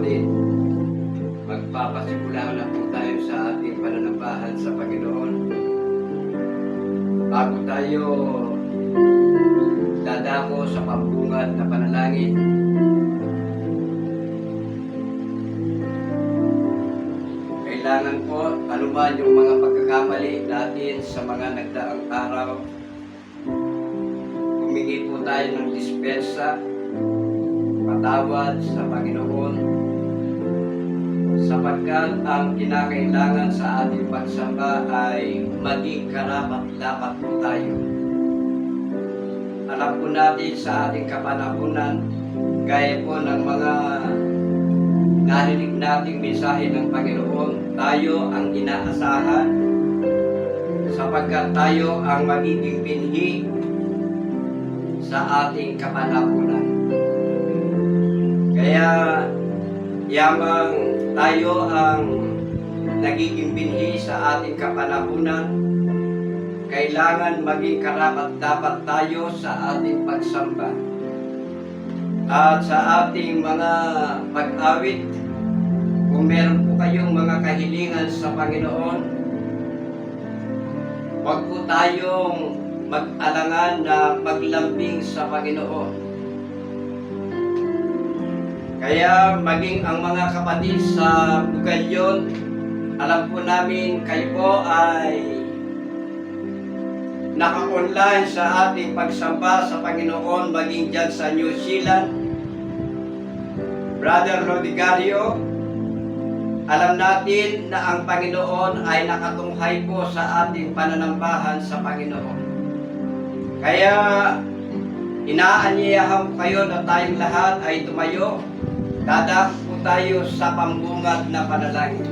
kapatid, magpapasimula na po tayo sa ating pananambahan sa Panginoon. Bago tayo dadako sa pambungad na panalangin, kailangan po anuman yung mga pagkakamali natin sa mga nagdaang araw. Humingi po tayo ng dispensa, patawad sa Panginoon, sapagkat ang kinakailangan sa ating pagsamba ay maging karapat-dapat po tayo. Alam po natin sa ating kapanahunan, gaya po ng mga narinig nating mensahe ng Panginoon, tayo ang inaasahan sapagkat tayo ang magiging binhi sa ating kapanahunan. Kaya yamang tayo ang nagiging binhi sa ating kapanahunan, kailangan maging karapat-dapat tayo sa ating pagsamba. At sa ating mga pag-awit, kung meron po kayong mga kahilingan sa Panginoon, huwag po tayong mag-alangan na maglambing sa Panginoon. Kaya maging ang mga kapatid sa Bugalyon, alam po namin kayo po ay naka-online sa ating pagsamba sa Panginoon, maging dyan sa New Zealand. Brother Rodigario, alam natin na ang Panginoon ay nakatunghay po sa ating pananambahan sa Panginoon. Kaya inaanyayahan po kayo na tayong lahat ay tumayo. Dadako po tayo sa pambungad na panalangin.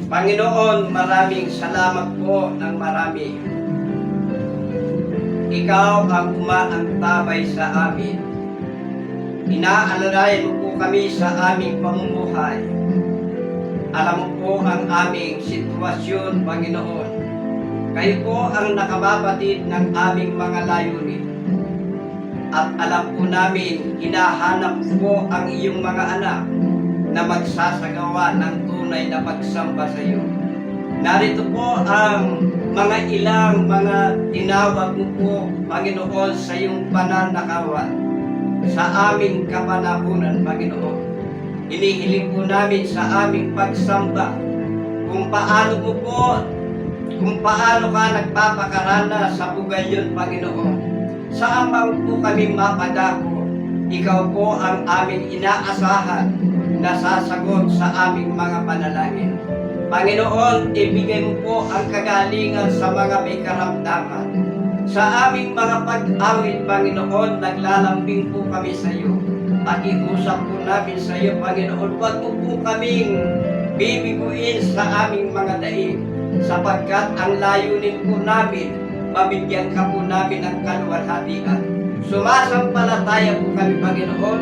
Panginoon, maraming salamat po ng marami. Ikaw ang umaantabay sa amin. Inaalalayan mo po kami sa aming pamumuhay. Alam mo po ang aming sitwasyon, Panginoon. Kayo po ang nakababatid ng aming mga layunin. At alam po namin, hinahanap po ang iyong mga anak na magsasagawa ng tunay na pagsamba sa iyo. Narito po ang mga ilang mga tinawag mo po, Panginoon, sa iyong pananakawan, sa aming kapanahunan, Panginoon. Hinihiling po namin sa aming pagsamba kung paano ka nagpapakarana sa Bugalyon, Panginoon. Saan man po kami mapadako, ikaw po ang aming inaasahan na sasagot sa aming mga panalangin. Panginoon, ibigay mo po ang kagalingan sa mga may karamdaman. Sa aming mga pag-awit, Panginoon, naglalambing po kami sa iyo. Pakiusap po namin sa iyo, Panginoon, huwag mo po kaming bibiguin sa aming mga daig, sapagkat ang layunin po namin, mabigyan ka po namin ng kaluwalhatian. Sumasampalataya po kami, Panginoon.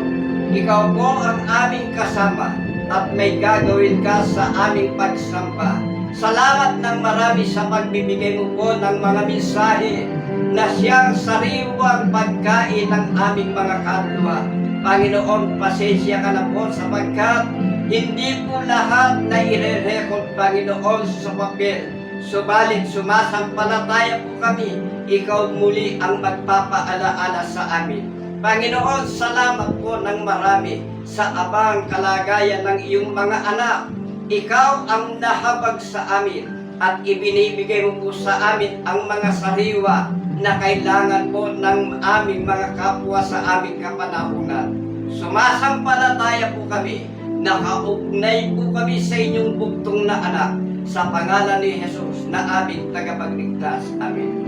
Ikaw po ang aming kasama at may gagawin ka sa aming pagsamba. Salamat ng marami sa pagbibigay mo po ng mga mensahe na siyang sariwang pagkain ng aming mga kaluluwa. Panginoon, pasensya ka na po sapagkat hindi po lahat na ire-record, Panginoon, sa papel. Subalit sumasampalataya po kami, ikaw muli ang magpapaalaala sa amin. Panginoon, salamat po ng marami sa abang kalagayan ng iyong mga anak. Ikaw ang nahabag sa amin at ibinibigay mo po sa amin ang mga sariwa na kailangan po ng aming mga kapwa sa aming kapanahunan. Sumasampalataya po kami, nakaugnay po kami sa inyong bugtong na anak, sa pangalan ni Jesus na aming tagapagligtas. Amen.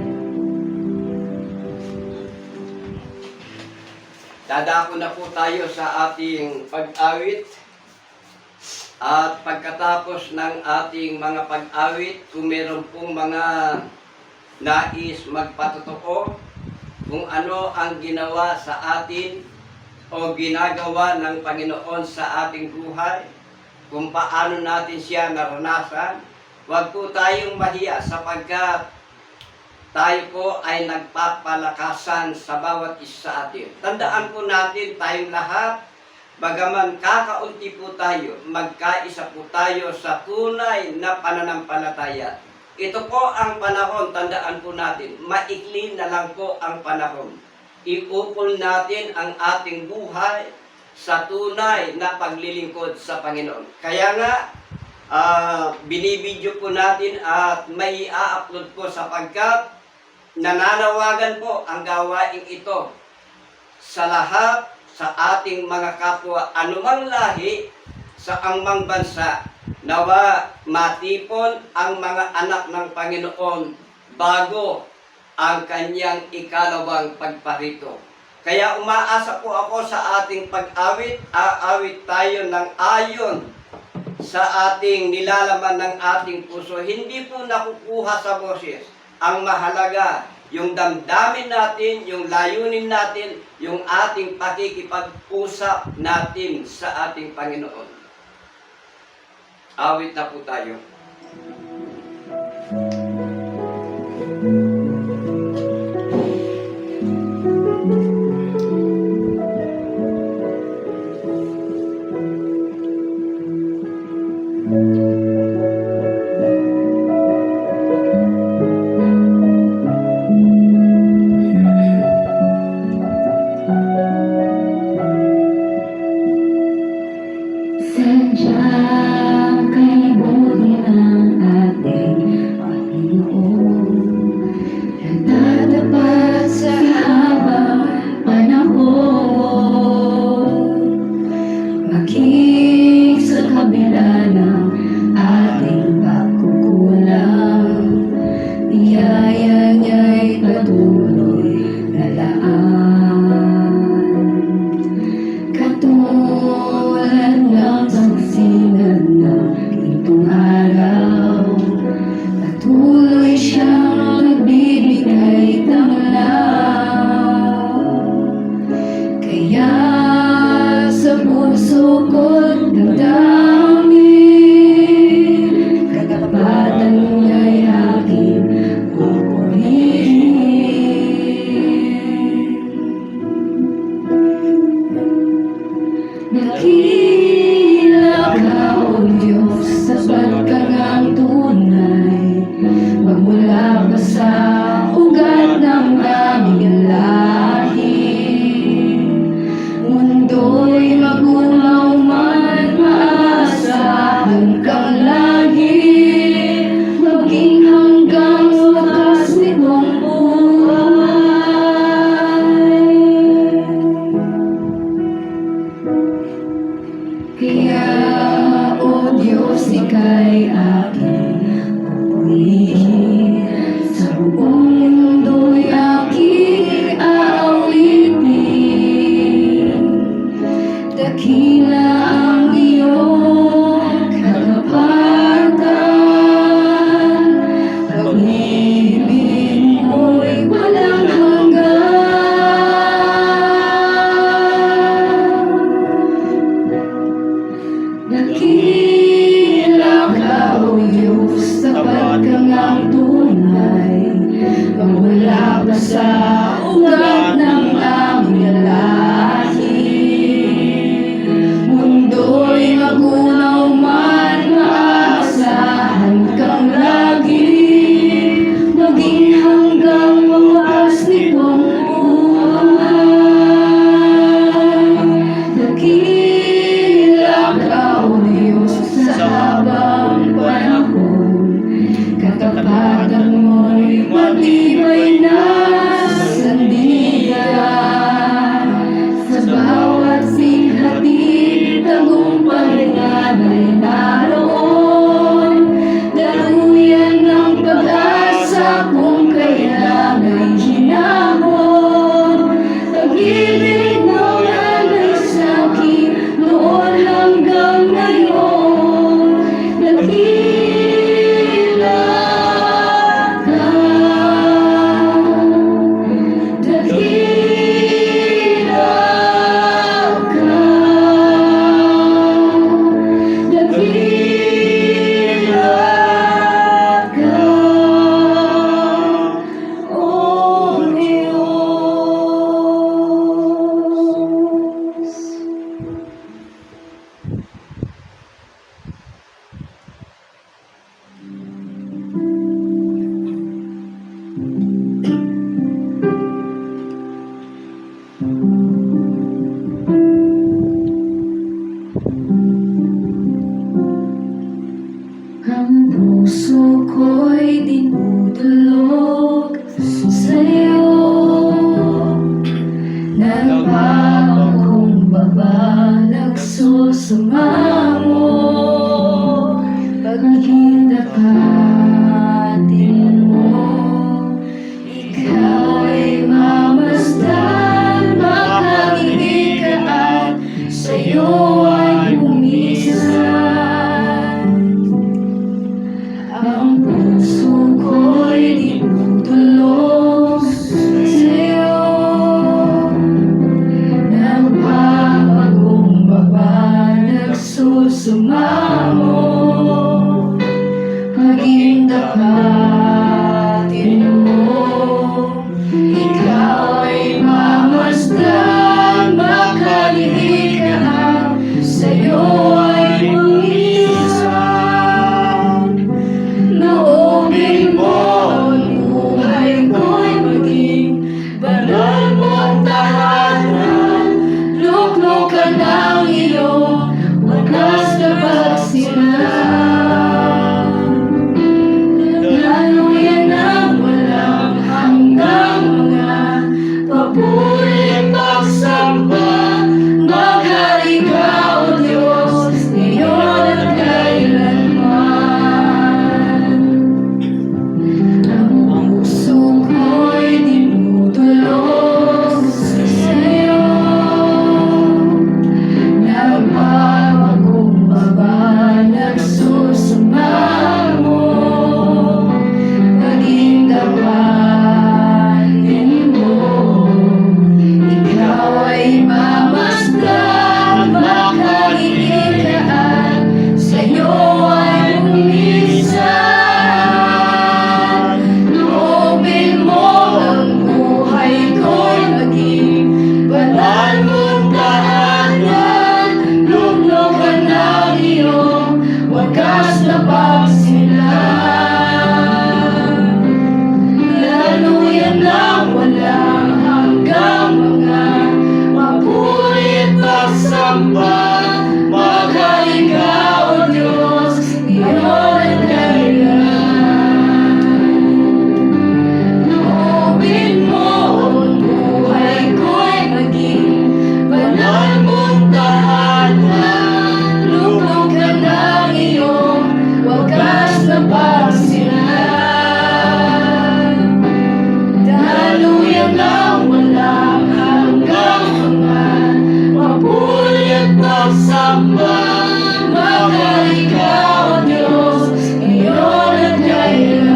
Dadako na po tayo sa ating pag-awit. At pagkatapos ng ating mga pag-awit, kung meron pong mga nais magpatotoo kung ano ang ginawa sa atin o ginagawa ng Panginoon sa ating buhay, kung paano natin siya naranasan, huwag po tayong mahiya sapagkat tayo po ay nagpapalakasan sa bawat isa sa atin. Tandaan po natin tayong lahat Bagaman kakaunti po tayo, magkaisa po tayo sa tunay na pananampalataya. Ito po ang panahon, tandaan po natin, maikli na lang po ang panahon. Iupol natin ang ating buhay sa tunay na paglilingkod sa Panginoon. Kaya nga, binibidyo po natin at may i-upload po sapagkat nananawagan po ang gawain ito sa lahat sa ating mga kapwa, anumang lahi sa angmang bansa, nawa matipon ang mga anak ng Panginoon bago ang kanyang ikalawang pagparito. Kaya umaasa po ako sa ating pag-awit, aawit tayo ng ayon sa ating nilalaman ng ating puso. Hindi po nakukuha sa boses. Ang mahalaga, yung damdamin natin, yung layunin natin, yung ating pakikipag-usap natin sa ating Panginoon. Awit na po tayo. Sadyang kaibutin ang ating Panginoon, nagtatapat sa habang panahon, maging sa kabila ng ating pagkukulang, biyaya niya'y patuloy na laan. Katulad ng pagsinan ng itong araw, patuloy siyang nagbibigay tanglaw. Kaya sa puso ko't damdamin, katapatan niya'y aking pupurihin. Dakila ka, O Diyos, sapat ka ngang tunay, magmula ka sa ugat ng aming lahi. Mundo'y magunaw man, maasahan kang lagi, maging hanggang wakas nitong buhay. Kaya, O Diyos, ika'y aking pupurihin, sa buong mundo'y aking aawitin. Dakila ang iyong katapatan, pag-ibig mo'y walang hanggan. Dakila ka, O Diyos, sapat ka ngang tunay, magmula ka sa ugat ng aming lahi. Mundo'y magunaw man, maasahan kang lagi, maging hanggang wakas nitong buhay. Dakila ka, O Diyos, sa habang panahon, katapatan mo'y matibay na sandigan. Sa bawat singhati, tagumpay ay naroon, daluyan ng pag-asa kung kailan ay hinahon. Pag-ibig mo na may sakit noon hanggang ngayon, dakila ka, dakila ka, dakila ka, O Diyos. Ang puso ko'y dinudulog sa'yo. Nagpapakumbaba, nagsusuma mo. Paghindapatin mo, ikaw ay mamasdan. Makagigikaan, sa'yo ay umisan. Ang puso ko'y dinudulog sa'yo. Nagpapakumbaba, nagsusumamo. Maging dapatin mo, ikaw ay mamasdan. Makalihikaan, sa'yo ay umisan. Loobin mo ang buhay ko'y maging banal mong tahanan. Luklukan ng iyong wagas na pagsinan. Daluyan ng walang hanggang mga papuri at pagsamba. Maghari ka, O Diyos, ngayon at kailanman. Ang puso ko'y dinudulog sa'yo. Nagpapakumbaba, nagsusumamo. Maging dapatin mo, ikaw ay mamasdan. Makagigikaan, sa'yo ay umisan. Loobin mo ang buhay ko'y maging banal mong tahanan. Luklukan ng iyong wagas na pagsilan. Laluyan ng walang hanggang mga papuri at pagsamba. Maghari ka, O Diyos, ngayon at kailanman. Loobin mo ang buhay ko'y maging banal mong tahanan. Luklukan ng iyong wagas na pagsilan. Daluyan ng walang hanggang mga papuri at pagsamba. Maghari ka, O Diyos, ngayon at kailanman.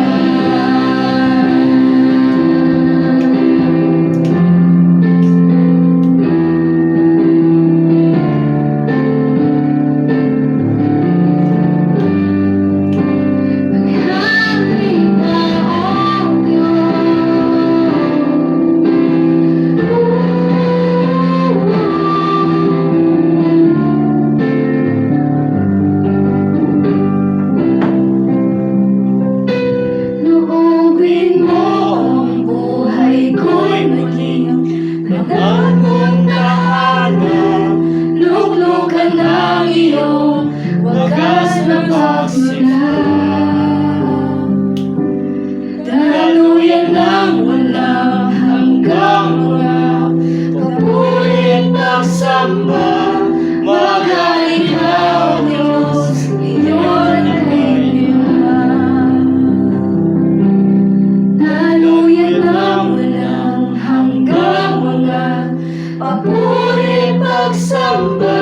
Loobin mo ang buhay ko'y maging banal mong tahanan. Luklukan ng iyong wagas na pagsilan. Daluyan ng walang hanggang mga papuri at pagsamba. Maghari ka, O Diyos, ngayon at kailanman. Daluyan ng walang hanggang mga papuri at pagsamba.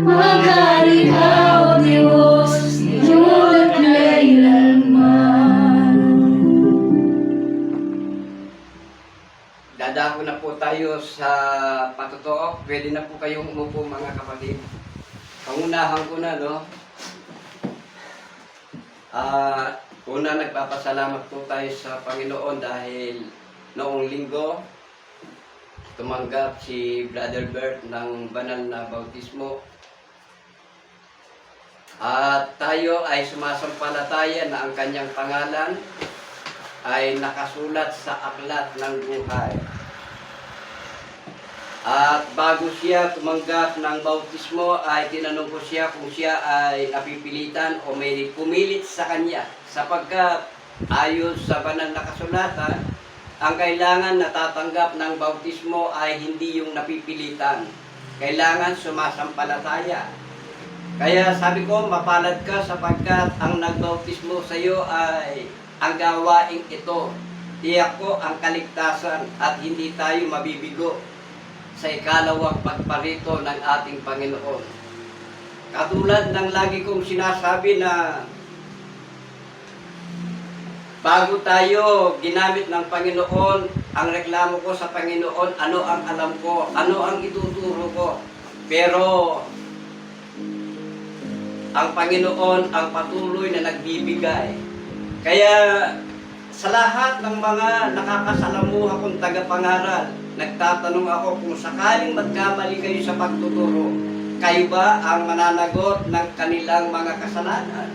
Maghari ka, O Diyos, ngayon at kailanman. Dadako na po tayo sa patotoo. Pwede na po kayong umupo, mga kapatid. Pangunahan ko na, no? Una, nagpapasalamat po tayo sa Panginoon dahil noong linggo, tumanggap si Brother Bert ng banal na bautismo. At tayo ay sumasampalataya na ang kanyang pangalan ay nakasulat sa aklat ng buhay. At bago siya tumanggap ng bautismo ay tinanong ko siya kung siya ay napipilitan o may pumilit sa kanya. Sapagkat ayon sa banal na kasulatan, ang kailangan natatanggap ng bautismo ay hindi yung napipilitan. Kailangan sumasampalataya. Kaya sabi ko, mapalad ka sapagkat ang nagbautismo sa iyo ay ang gawaing ito. Tiyak ko ang kaligtasan at hindi tayo mabibigo sa ikalawang pagparito ng ating Panginoon. Katulad ng lagi kong sinasabi na bago tayo ginamit ng Panginoon, ang reklamo ko sa Panginoon, ano ang alam ko, ano ang ituturo ko. Pero ang Panginoon ang patuloy na nagbibigay. Kaya sa lahat ng mga nakakasalamuha kong tagapangaral, nagtatanong ako kung sakaling magkamali kayo sa pagtuturo, kayo ba ang mananagot ng kanilang mga kasalanan?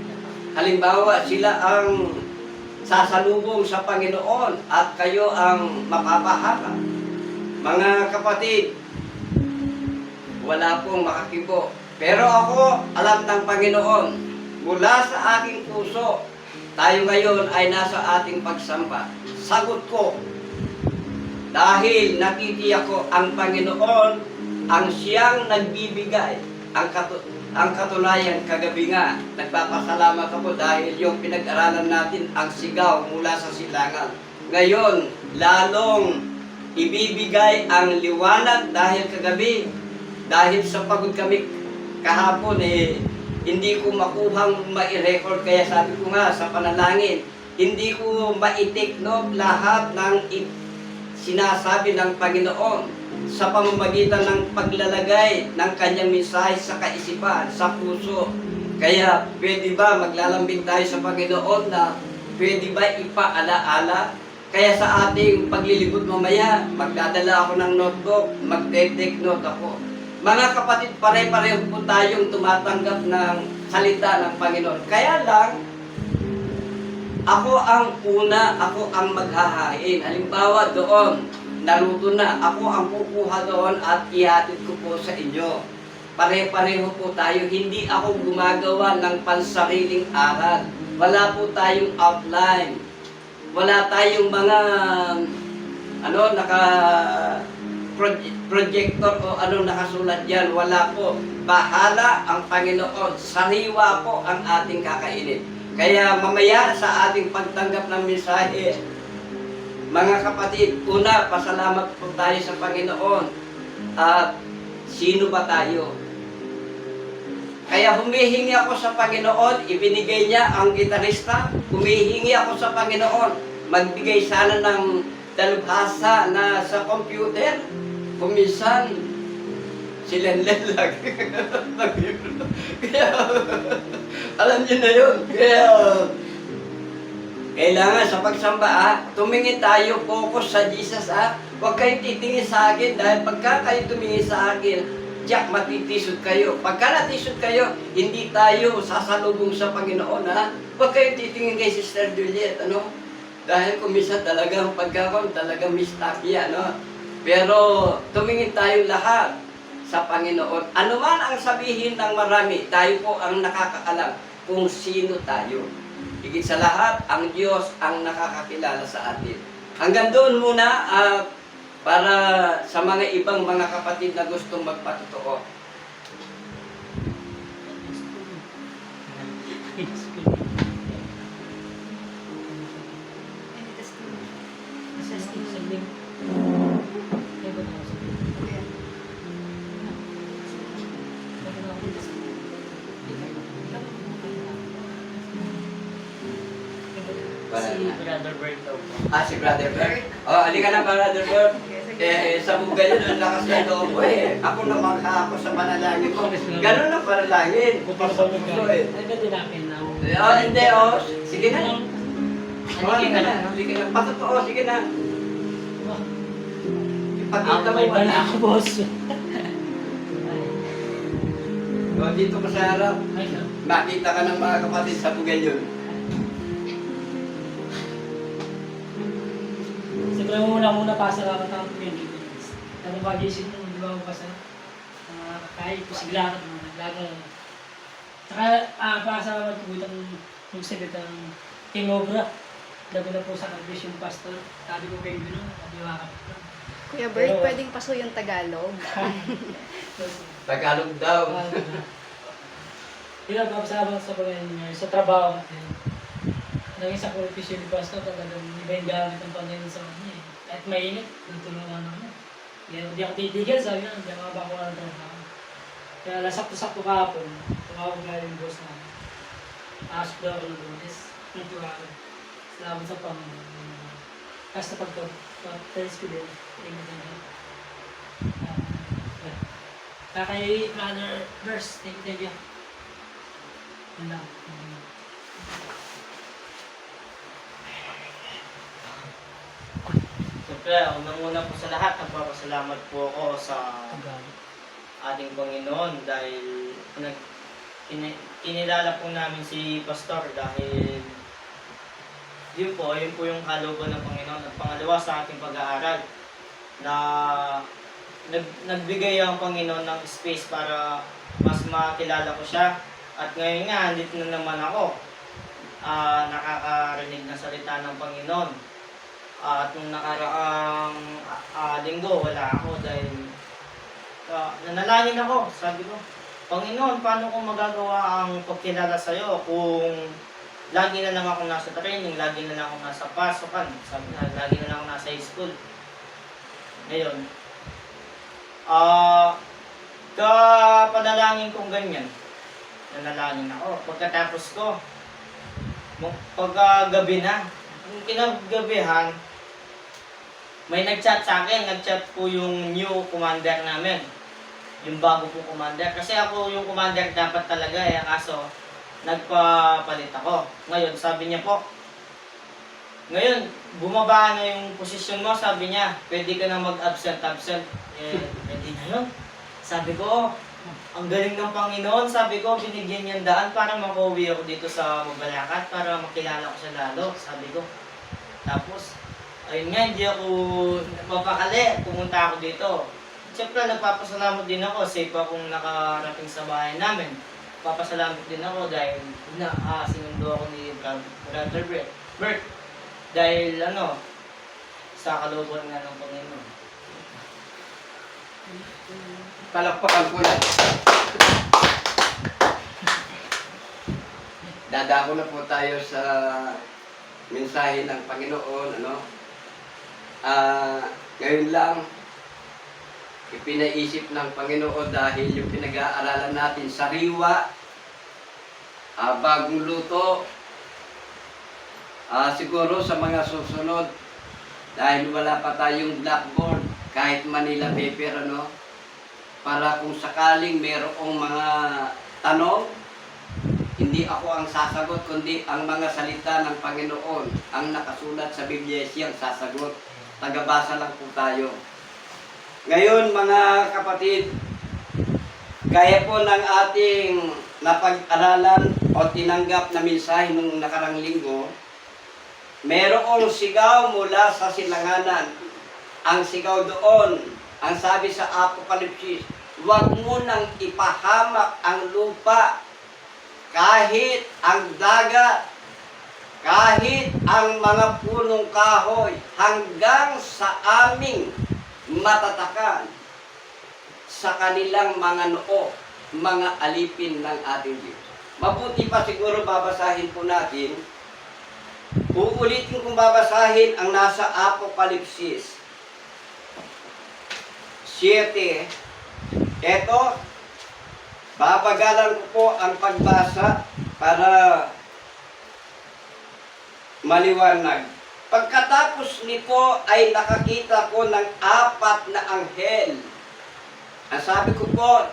Halimbawa, sila ang sasalubong sa Panginoon at kayo ang mapapahamak. Mga kapatid, wala pong makakibo. Pero ako, alam ng Panginoon, mula sa aking puso, tayo ngayon ay nasa ating pagsampa. Sagot ko, dahil nakitiyak ko ang Panginoon, ang siyang nagbibigay, ang katunayan kagabi nga, nagpapasalamat ako dahil yung pinag-aralan natin ang sigaw mula sa silangan. Ngayon, lalong ibibigay ang liwanag dahil kagabi, dahil sa pagod kami kahapon hindi ko makuhang ma-record, kaya sabi ko nga sa panalangin, hindi ko ma-take note lahat ng sinasabi ng Panginoon sa pamamagitan ng paglalagay ng kanyang mensahe sa kaisipan, sa puso. Kaya pwede ba maglalambing tayo sa Panginoon na pwede ba ipaalaala? Kaya sa ating paglilibot mamaya, magdadala ako ng notebook, mag-take note ako. Mga kapatid, pare-pareho po tayong tumatanggap ng salita ng Panginoon. Kaya lang, ako ang una, ako ang maghahain. Halimbawa doon, naluto na, ako ang kukuha doon at ihatid ko po sa inyo. Pare-pareho po tayo, hindi ako gumagawa ng pansariling aral. Wala po tayong outline. Wala tayong mga projector o nakasulat dyan. Wala po. Bahala ang Panginoon. Sariwa po ang ating kakainin. Kaya mamaya sa ating pagtanggap ng mensahe, mga kapatid, una, pasalamat po tayo sa Panginoon. At sino ba tayo? Kaya humihingi ako sa Panginoon, ibinigay niya ang gitarista. Humihingi ako sa Panginoon, magbigay sana ng dalubhasa na sa computer. Kuminsan, si Lenlen lagi. Kaya, alam niyo na yun. Kaya, kailangan sa pagsamba, tumingin tayo, focus sa Jesus, Huwag kayong titingin sa akin, dahil pagka kayo tumingin sa akin, tiyak matitisod kayo. Pagka natisod kayo, hindi tayo sasalubong sa Panginoon, Huwag kayong titingin kay Sister Juliet, Dahil kuminsan talagang pagkakon, talagang mistapya, Pero tumingin tayo lahat sa Panginoon. Ano man ang sabihin ng marami, tayo po ang nakakaalam kung sino tayo. Higit sa lahat, ang Diyos ang nakakakilala sa atin. Hanggang doon muna, para sa mga ibang mga kapatid na gustong magpatotoo. Si Brother Bert daw po. Si Brother Bert. Halika na, Brother Bert. Sa buga yun, ang lakas ng loob ko Ako namangha ako sa panalangin ko. Ganun ang panalangin. Ay, ganda namin na. Hindi, sige na. Sige na. Sige na. Patotoo, sige na. Ipakita mo. May bala ako, boss. Dito ko sa harap. Makita ka ng mga kapatid sa buga yun. Siguro muna pasa lang ng 20 minutes. Ano ba gising mo? trabaho ko sa kahit pusigla ka naman, naglaga. Saka, pasalamat ko itong magsalitang King Obra. Labi na po sa kardis yung pastor. Sabi ko kayo gano'n, sabi ko kakapit. Kuya Bert, Pero- pwedeng paso yung Tagalog. Tagalog daw. Hindi lang, papasalamat sa Panginoon sa trabaho natin. Naging sa purpose yung pastor, talagang iba yung gamit ng Panginoon sa kanya eh. Kahit mainit, nagtulungan naman. Hindi ako titigil, sabi nga, hindi ako mabakuha ng trabaho. Kaya lasakto-sakto kahapon, tumawag nga yung boss na ask daw ako ng bonus. Nagtuwag. Salamat sa Panginoon. Kasi sa pagka-thanks ko din, thank you. Kaya kay Brother Verse, thank you. Yun lang. Siyempre, unang-una po sa lahat, nagpapasalamat po ako sa ating Panginoon dahil kinilala po namin si Pastor dahil yun po yung kalooban ng Panginoon at pangalawa sa ating pag-aaral na nagbigay ang Panginoon ng space para mas makilala ko siya at ngayon nga, andito na naman ako nakakarinig ng salita ng Panginoon at nung nakaraang linggo wala ako dahil nanalangin ako, sabi ko, Panginoon, paano ko magagawa ang pagkilala sa'yo kung lagi na lang ako nasa training, lagi na lang ako nasa pasokan, sabi na, lagi na lang ako nasa high school. Ngayon, kapanalangin kong ganyan, nanalangin ako. Pagkatapos ko, paggabi na, yung kinagabihan, may nag-chat sa akin, nag-chat po yung new commander namin. Yung bago po commander. Kasi ako yung commander dapat talaga eh, kaso nagpapalit ako. Ngayon, sabi niya po, ngayon, bumaba na yung posisyon mo, sabi niya, pwede ka na mag-absent. Hindi na yun. Sabi ko, ang galing ng Panginoon, sabi ko, binigyan niyang daan para makauwi ako dito sa Mabalacat, para makilala ko siya lalo, sabi ko. Tapos, ayun nga, hindi ako mapakali, pumunta ako dito. Siyempre, nagpapasalamat din ako, safe akong nakarating sa bahay namin. Papasalamat din ako dahil sinundo ako ni Brother Bert. Dahil sa kalooban nga ng Panginoon. Palakpakan ko yan. Dadako na po tayo sa mensahe ng Panginoon. Ngayon lang, ipinaisip ng Panginoon dahil yung pinag-aaralan natin sariwa, bagong luto, siguro sa mga susunod, dahil wala pa tayong blackboard, kahit Manila paper, para kung sakaling mayroong mga tanong, hindi ako ang sasagot, kundi ang mga salita ng Panginoon, ang nakasulat sa Biblia, siyang sasagot. Tagabasa lang po tayo. Ngayon mga kapatid, gaya po ng ating napag-aralan o tinanggap na mensahe nung nakarang linggo, mayroong sigaw mula sa silanganan. Ang sigaw doon, ang sabi sa Apokalipsis, huwag mo nang ipahamak ang lupa, kahit ang dagat, kahit ang mga punong kahoy, hanggang sa aming matatakan sa kanilang mga noo, mga alipin ng ating Diyos. Mabuti pa siguro babasahin po natin. Uulitin kong babasahin ang nasa Apokalipsis 7. Ito, babagalan ko po ang pagbasa para maliwanag. Pagkatapos nito ay nakakita ko ng 4 na anghel. Ang sabi ko po,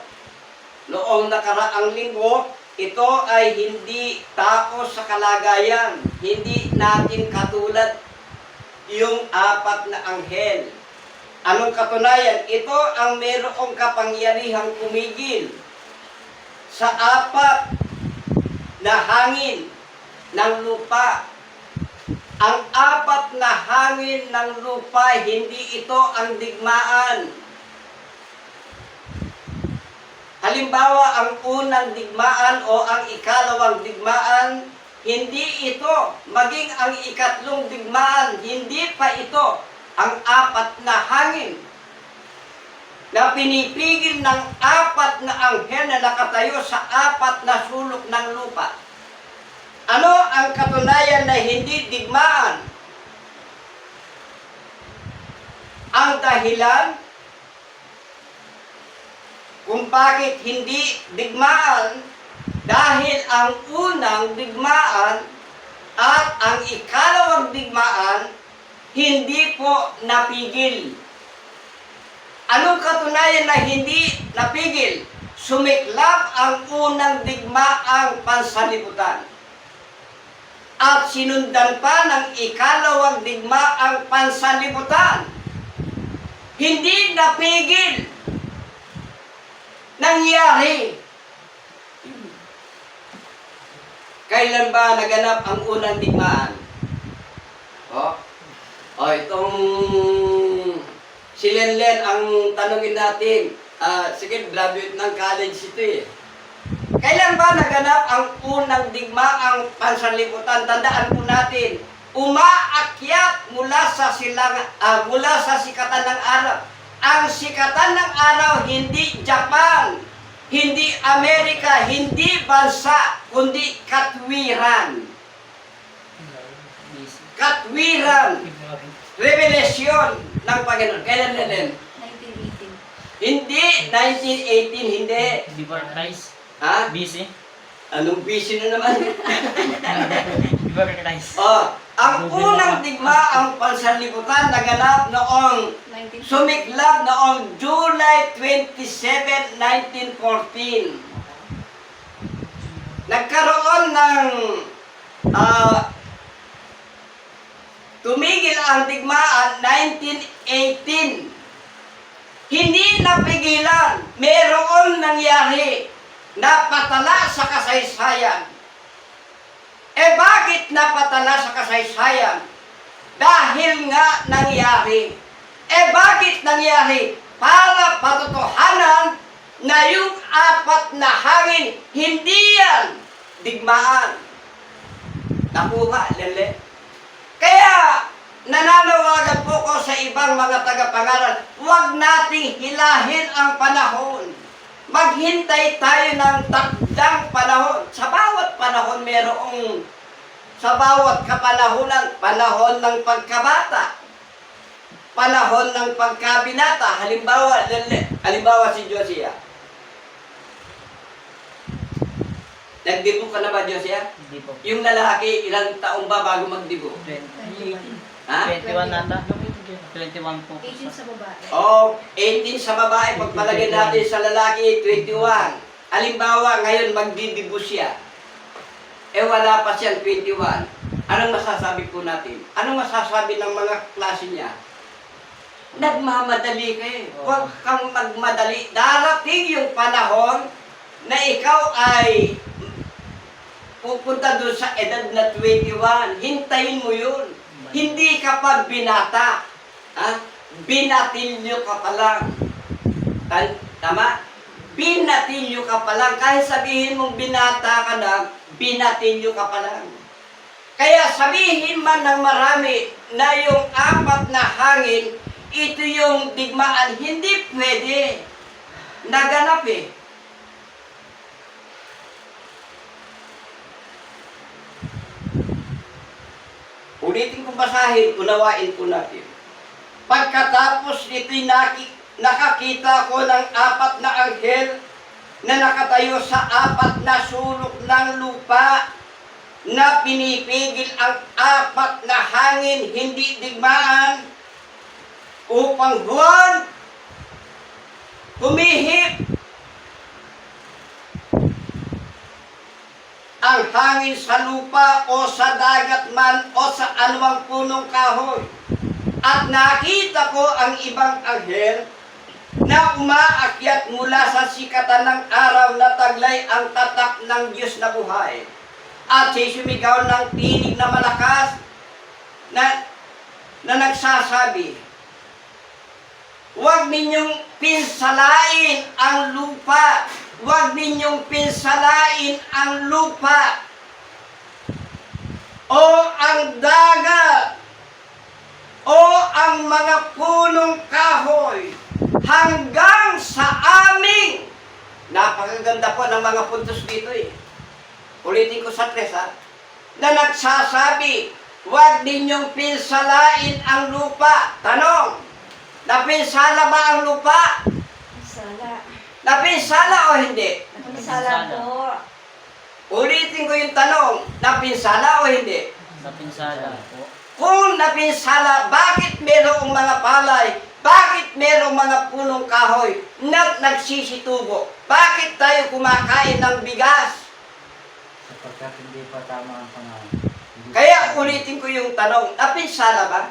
noong nakaraang linggo, ito ay hindi tao sa kalagayan. Hindi natin katulad yung 4 na anghel. Anong katunayan? Ito ang mayroong kapangyarihang kumigil sa 4 na hangin ng lupa. Ang 4 na hangin ng lupa, hindi ito ang digmaan. Halimbawa, ang unang digmaan o ang ikalawang digmaan, hindi ito. Maging ang ikatlong digmaan, hindi pa ito. Ang apat na hangin na pinipigil ng apat na anghel na nakatayo sa apat na sulok ng lupa. Ano ang katunayan na hindi digmaan? Ang dahilan kung bakit hindi digmaan, dahil ang unang digmaan at ang ikalawang digmaan hindi po napigil. Anong katunayan na hindi napigil? Sumiklab ang unang digmaang pansanlibutan. At sinundan pa ng ikalawang digmaang pansanlibutan. Hindi napigil. Nangyari. Kailan ba naganap ang unang digmaan? Itong si Lenlen ang tanongin natin. Sige, graduate ng college ito eh. Kailan ba naganap ang unang digmaang pansanlibutan? Tandaan po natin, umaakyat mula sa sikatan ng araw. Ang sikatan ng araw, hindi Japan, hindi Amerika, hindi bansa, kundi katwiran. Katwiran. Revelasyon ng Panginoon. Kailan na din? 1918. Hindi, 1918, hindi. Before Christ. Ha? BC. Anong busy na naman? Before Christ. Ang unang digmaang pansanlibutan naganap noong sumiklab noong July 27, 1914. Nagkaroon ng tumigil ang digmaan 1918. Hindi napigilan. Mayroon nangyari na patala sa kasaysayan. Bakit napatala sa kasaysayan? Dahil nga nangyari. Bakit nangyari? Para patotohanan na yung apat na hangin, hindi yan digmaan. Nakuha, Lele. Kaya, nananawagan po ko sa ibang mga tagapangaral, huwag nating hilahin ang panahon. Maghintay tayo ng takdang panahon. Sa bawat panahon merong, sa bawat kapanahonan, panahon ng pagkabata, panahon ng pagkabinata. Halimbawa si Josiah. Nagdibo ka na ba, Josiah? Hindi po. Yung lalaki, ilang taong ba bago magdibo? 21. Ha? 21 nata. 21 po. 18 sa babae. 18 sa babae, pagpalagay natin sa lalaki, 21. Halimbawa, ngayon magdidibo siya. Wala pa siyang 21. Anong masasabi po natin? Anong masasabi ng mga klase niya? Nagmamadali kayo. Huwag kang magmadali. Darating yung panahon na ikaw ay pupunta doon sa edad na 21. Hintayin mo yun. Hindi ka pa binata. Binatilyo ka pa lang. Tama? Binatilyo ka pa lang. Kahit sabihin mong binata ka na, binatilyo ka pa lang. Kaya sabihin man ng marami na yung apat na hangin, ito yung digmaan, hindi pwede. Naganap eh. Ulitin kong basahin, unawain po natin. Pagkatapos nito'y nakakita ko ng apat na anghel na nakatayo sa apat na sulok ng lupa na pinipigil ang apat na hangin, hindi digmaan, upang buwan humihip ang hangin sa lupa o sa dagat man o sa anumang punong kahoy. At nakita ko ang ibang anghel na umaakyat mula sa sikatan ng araw na taglay ang tatak ng Diyos na buhay. At siya sumigaw ng tinig na malakas na nagsasabi, huwag ninyong pinsalain ang lupa huwag ninyong pinsalain ang lupa o ang dagat o ang mga punong kahoy hanggang sa aming. Napakaganda po ng mga puntos dito eh. Ulitin ko sa 3 na nagsasabi, huwag ninyong pinsalain ang lupa. Tanong, napinsala ba ang lupa? Sala. Napinsala o hindi? Sala po. Ulitin ko yung tanong, napinsala o hindi? Napinsala po. Kung napinsala, bakit merong mga palay? Bakit merong mga punong kahoy na nagsisitubo? Bakit tayo kumakain ng bigas? Sapagkat hindi pa tama ang pangalan. Kaya ulitin ko yung tanong, napinsala ba?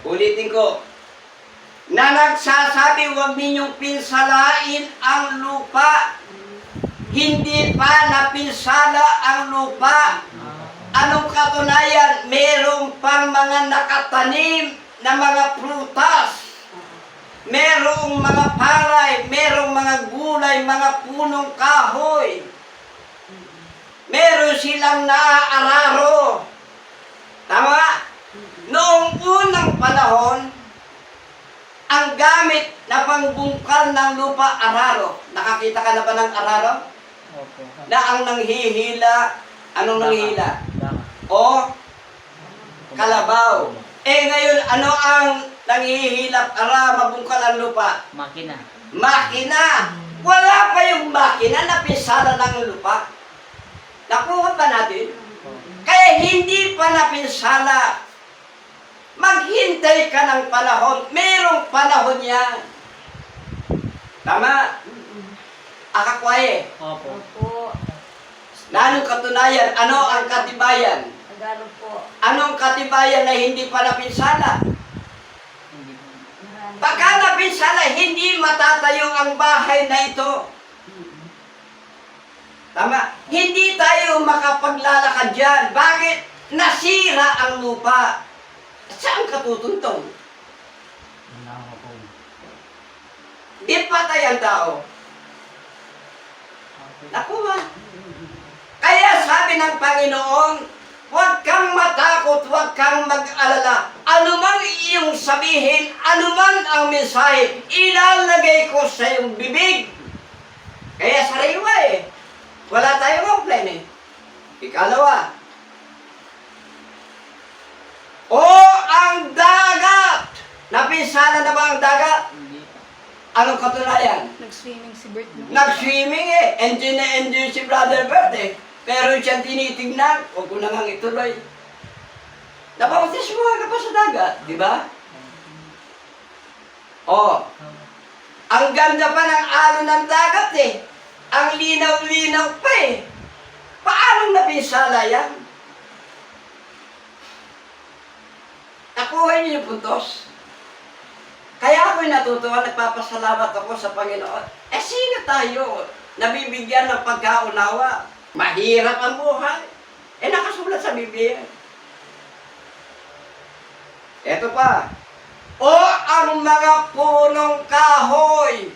Ulitin ko, na nagsasabi huwag ninyong pinsalain ang lupa. Hindi pa napinsala ang lupa. Anong katunayan? Merong pang mga nakatanim na mga prutas. Merong mga palay, merong mga gulay, mga punong kahoy. Meron silang naaararo. Tama? Noong unang panahon, ang gamit na pangbungkal ng lupa, araro. Nakakita ka na ba ng araro? Opo. Na ang nanghihila, anong nanghihila? Baka. O kalabaw. Eh ngayon, ano ang nanghihila para mabungkal ang lupa? Makina. Makina. Wala pa yung makina na pinsala ng lupa. Nakuha pa natin? Kaya hindi pa napinsala. Maghintay ka ng panahon. Merong panahon yan. Tama? Akakwaye. Opo. Opo. Na anong katunayan? Ano ang katibayan? Tagalog po. Anong katibayan na hindi pa napinsala? Hindi po. Marami. Pagka napinsala, hindi matatayo ang bahay na ito. Tama? Hindi tayo makapaglalakad dyan. Bakit? Nasira ang lupa. Saan ka tutuntong? Di patay ang tao. Nakuha. Kaya sabi ng Panginoon, huwag kang matakot, huwag kang mag-alala. Anumang iyong sabihin, anuman ang mensahe, ilalagay ko sa iyong bibig. Kaya sariwa eh. Wala tayong offline eh. Ikalawa. O ang dagat! Napinsala na ba ang dagat? Hindi pa. Anong katunayan? Nag-swimming si Bert no? Nag-swimming eh. Enjoy na enjoy si Brother Bert eh. Pero siya tinitignan. Huwag ko na nga ituloy. Napautis mo ka pa sa dagat. Di ba? Oh. Ang ganda pa ng alon ng dagat eh. Ang linaw-linaw pa eh. Paano napinsala yan? Nakuha niyo yung puntos. Kaya ako'y natutuwa, nagpapasalamat ako sa Panginoon. Eh sino tayo? Nabibigyan ng pagkaunawa. Mahirap ang buhay. Eh nakasulat sa Biblia. Eto pa. O ang mga punong kahoy.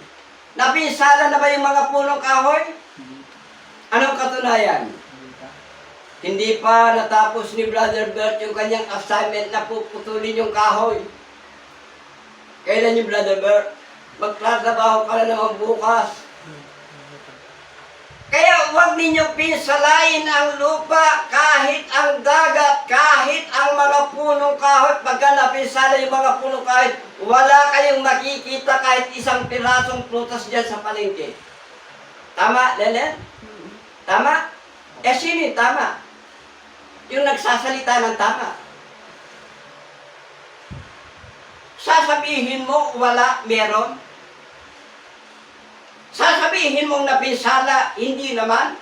Napinsala na ba yung mga punong kahoy? Hindi pa. Anong katunayan? Hindi pa. Hindi pa natapos ni Brother Bert yung kanyang assignment na puputulin yung kahoy. Kailan yung Brother Bert? Magtratrabaho ka na naman bukas. Kaya huwag ninyong pinsalain ang lupa, kahit ang dagat, kahit ang mga punong kahoy. Pagka napinsala yung mga punong kahoy, wala kayong makikita kahit isang pirasong prutas dyan sa palengke. Tama, Lelen? Tama? Eh, sino yung tama? Yung nagsasalita ng tama. Sasabihin mo, wala, meron. Sasabihin mong napinsala, hindi naman.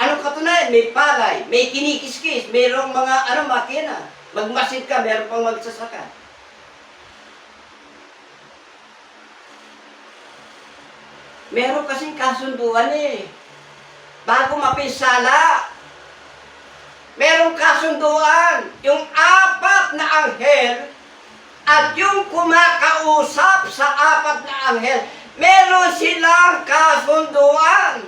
Anong katunayan? May palay, may kinikiskis, mayroong mga makina. Magmasid ka, meron pang magsasaka. Meron kasing kasunduan eh. Bago mapinsala, merong kasunduan. Yung 4 na anghel anghel. Meron silang kasunduan.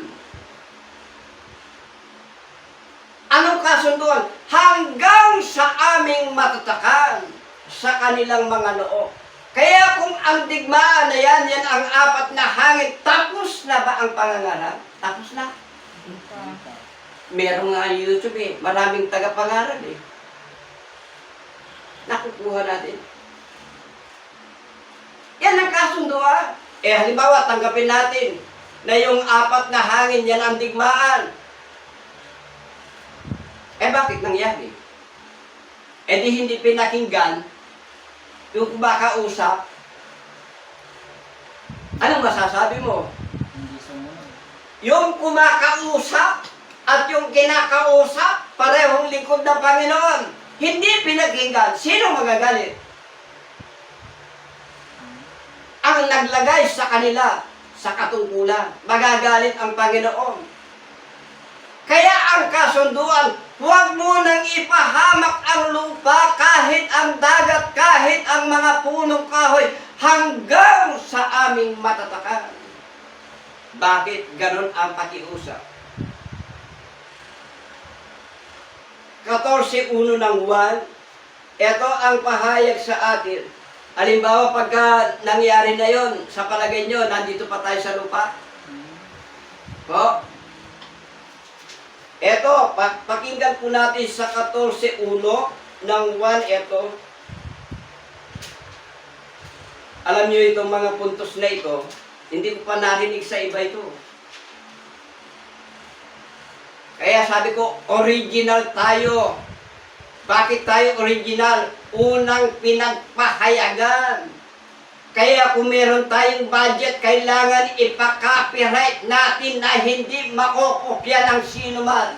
Anong kasunduan? Hanggang sa aming matatakan sa kanilang mga noo. Kaya kung ang digmaan na yan ang apat na hangin, tapos na ba ang pangangaral? Tapos na. Meron nga YouTube maraming tagapangaral nakukuha natin. Yan ang kasunduan. Halimbawa, tanggapin natin na yung apat na hangin, yan ang digmaan. Bakit nangyari? Di hindi pinakinggan yung kumakausap. Anong masasabi mo? Hindi sumunod. Yung kumakausap at yung kinakausap, parehong lingkod ng Panginoon. Hindi pinakinggan. Sino magagalit? Ang naglagay sa kanila sa katungkulan. Magagalit ang Panginoon. Kaya ang kasunduan, huwag mo nang ipahamak ang lupa, kahit ang dagat, kahit ang mga punong kahoy, hanggang sa aming matatakan. Bakit ganon ang pakiusap? 14:1 ng 1, ito ang pahayag sa atin. Halimbawa, pagka nangyari na yon, sa palagay nyo, nandito pa tayo sa lupa? Po? Ito, pakinggan po natin sa 14:1 ng 1, ito. Alam nyo itong mga puntos na ito, hindi ko pa narinig sa iba ito. Kaya sabi ko, original tayo. Bakit tayo original? Unang pinagpahayagan. Kaya kung meron tayong budget, kailangan ipa-copyright natin na hindi makokopya ng sino man.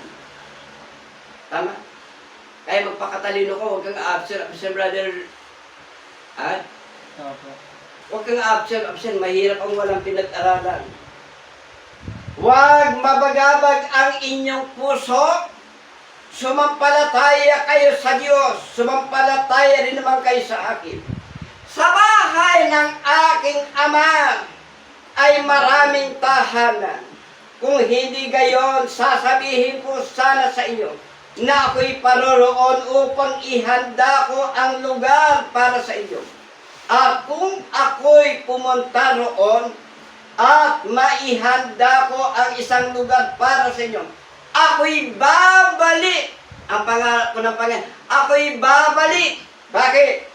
Tama? Kaya magpakatalino ko, huwag kang absent, brother. Ha? Opo. Huwag kang absent, mahirap ang walang pinag-aralan. Huwag mabagabag ang inyong puso. Sumampalataya kayo sa Diyos. Sumampalataya rin naman kayo sa akin. Sa bahay ng aking Ama ay maraming tahanan. Kung hindi gayon, sasabihin ko sana sa inyo na ako'y paroroon upang ihanda ko ang lugar para sa inyo. At kung ako'y pumunta roon at maihanda ko ang isang lugar para sa inyo, ako'y babalik. Ang pangarap ko ng Panginoon, ako'y babalik. Bakit?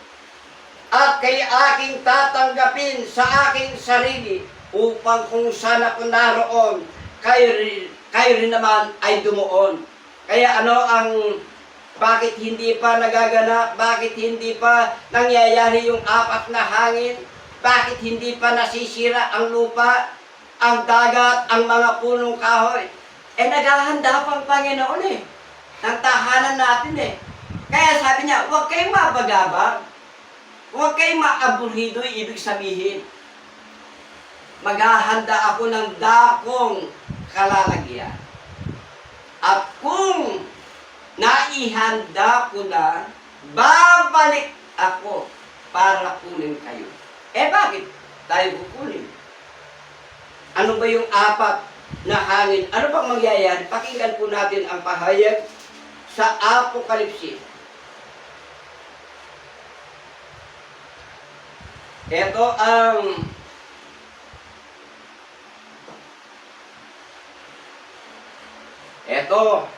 At kay aking tatanggapin sa aking sarili upang kung saan ako naroon, kayo rin naman ay dumuon. Kaya bakit hindi pa nagaganap? Bakit hindi pa nangyayari yung apat na hangin? Bakit hindi pa nasisira ang lupa, ang dagat, ang mga punong kahoy? Naghahanda pa ang Panginoon ng tahanan natin Kaya sabi niya, huwag kayong mabagabag. Huwag kayong maaburido, ibig sabihin. Maghahanda ako ng dakong kalalagyan. At kung naihanda ko na, babalik ako para kunin kayo. Bakit tayo kukunin? Ano ba yung apat na hangin? Ano bang mangyayari? Pakinggan po natin ang pahayag sa Apokalipsis. Ito,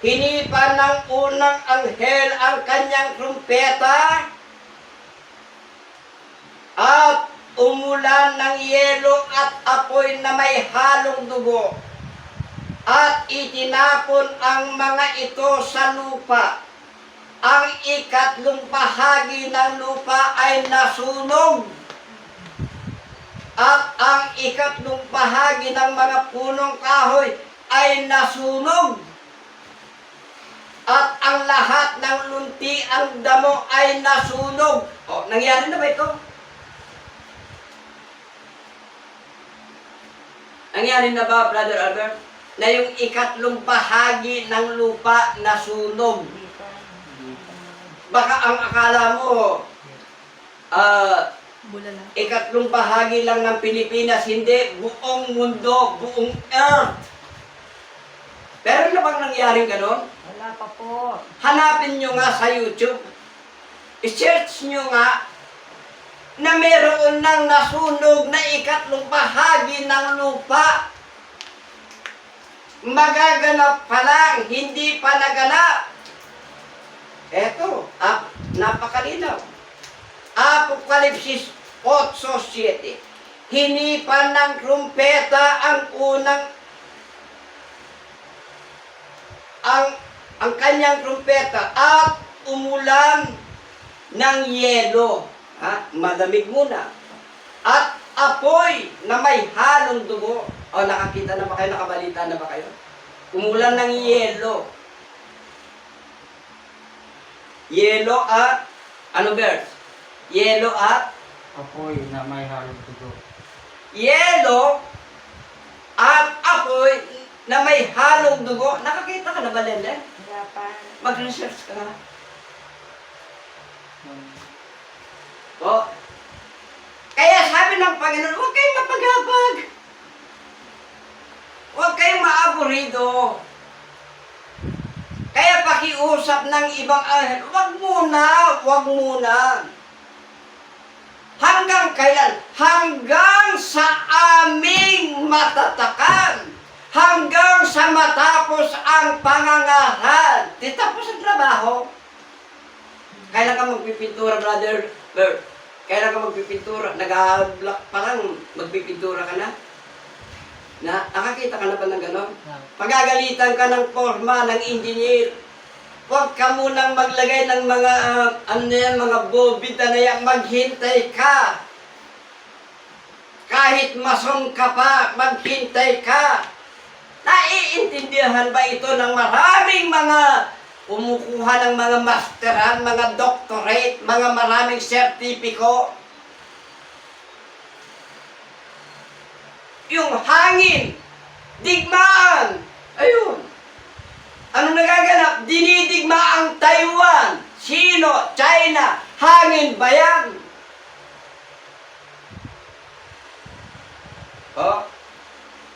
hinipan ng unang anghel ang kanyang trumpeta at umulan ng yelo at apoy na may halong dugo at itinapon ang mga ito sa lupa. Ang ikatlong bahagi ng lupa ay nasunog at ang ikatlong bahagi ng mga punong kahoy ay nasunog at ang lahat ng lunti ang damo ay nasunog. Nangyari na ba ito? Nangyari na ba, Brother Albert? Na yung ikatlong bahagi ng lupa nasunog. Baka ang akala mo, Bulala. Ikatlong bahagi lang ng Pilipinas, hindi buong mundo, buong earth. Pero na bang nangyaring ganon? Wala pa po. Hanapin nyo nga sa YouTube. I-search nyo nga na meron nang nasunog na ikatlong bahagi ng lupa. Magaganap pa lang, hindi pa naganap. Eto, napakalinaw. Apokalipsis 8:7. Hinipan ng trumpeta ang kanyang trumpeta at umulan ng yelo. Malamig muna. At apoy na may halong dugo. Nakakita na ba kayo? Nakabalita na ba kayo? Umulan ng yelo. Yelo at, ano verse? Yelo at, Apoy na may halong dugo. yelo at apoy na may halong dugo. Nakakita ka na ba, Lele? Wala pa. Mag-research ka na. Kaya sabi ng Panginoon, huwag kayong mapaghabag. Huwag kayong maaburido. Kaya pakiusap ng ibang anghel, huwag muna. Hanggang kailan? Hanggang sa aming matatakan. Hanggang sa matapos ang pangangaral. Di tapos ang trabaho. Kailan ka magpipintura, brother Bert? Kailan ka magpipintura? Nag-block pa lang, magpipintura ka na? Nakakita ka na ba ng gano'n? Pagagalitan ka ng forma, ng engineer. Huwag ka munang maglagay ng mga, mga bobita na yan, maghintay ka. Kahit mason ka pa, maghintay ka. Naiintindihan ba ito ng maraming mga kumukuha ng mga masteran, mga doctorate, mga maraming sertipiko? Yung hangin, digmaan, ayun. Ano nagaganap? Dinidigma ang Taiwan. Sino? China. Hangin ba yan?